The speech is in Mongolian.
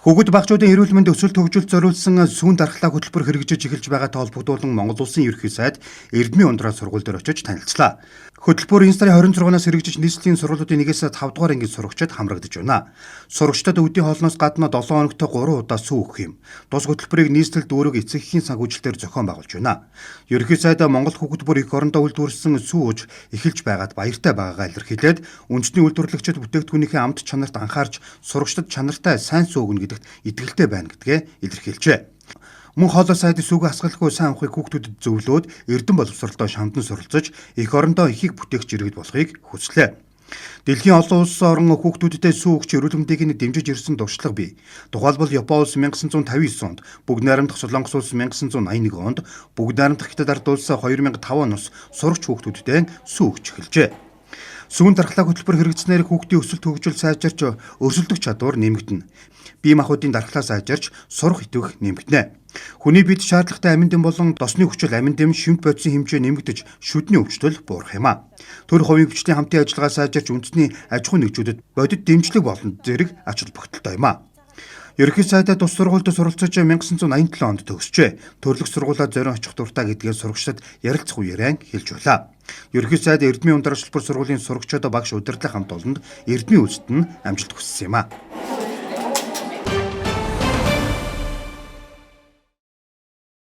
Хүүхэд багцуудын эрүүл мэнд өсөлт хөгжилд зориулсан сүүн дархлаа хөтөлбөр хэрэгжиж эхэлж байгаатай холбогдуулан Монгол Улсын ерөнхий сайд Эрдмийн ундраа сургууль дээр очиж танилцлаа. Хөтөлбөр энэ сарын 26-наас хэрэгжиж нийслэлийн сургуулиудын 1-ээс 5 дугаар ангийн сурагчид хамрагдаж байна. Сурагчдад өдний хоолноос гадна 7 хоногт 3 удаа сүү өгөх юм. Тус хөтөлбөрийг нийслэл дүүрэг эцэгхийн санхүүжилтээр зохион байгуулж байна. Ерөнхий сайд Монгол хүүхэд бүр эх орондоо үйлдвэрлэсэн сүү ууж эхэлж байгаад баяртай байгаагаа илэрхийлээд үндэсний үйлдвэрлэгчид бүтээгдэхүүнийхээ амт чанарт анхаарч сурагчдад чанартай сайн сүү өгнө гэдэгт итгэлтэй байна гэдгээ илэрхийлжээ. Мөн хоолой сайдын сүүг асгалгүй сайн ухыг хүүхдүүдэд зөвлөөд эрдэм боловсролтой шамдан суралцаж эх орондоо ихийг бүтээгч иргэд болохыг хүслээ. Дэлхийн олон улс орн хүүхдүүдтэй сүү өгч эрүүл мэндийг дэмжиж ирсэн туршлага бий. Тухайлбал Япон улс 1959 онд, Бүгд найрамдах Солонгос улс 1981 онд, Бүгд найрамдах Хятад ард улс 2005 оноос сурагч хүүхдүүдтэй сүү өгч эхэлжээ. Сүүн дархлаа хөтөлбөр хэрэгжснээр хүүхдийн өсөлт хөгжил сайжирч өрсөлдөх чадвар нэмэгдэнэ. Бие махбодын дархлаа сайжирч сурах итгэх нэмэгдэнэ. Хүний бид шаардлагатай амин дэм болон досны хүчил амин дэм шимт бодисын хэмжээ нэмэгдэж шүдний өвчлөл буурах юм а. Төр хувийн хүчлийн хамтын ажиллагаа сайжирч үндэсний аж ахуйн нэгжүүдэд бодит дэмжлэг болон зэрэг ач холбогдолтой юм а. Ерөнхий сайдаа тус сургуульд суралцаж 1987 онд төгсжээ. Төрлөх сургуулаа зорин очих дуртай гэдгээ сурагчдад ярилцах үеэрээ хэлж байлаа. Ерөнхий сайд Эрдмийн ундраа шилбэр сургуулийн сурагчдад багш удирдлах хамт олонд Эрдмийн үлсэд нь амжилт хүссэн юм а.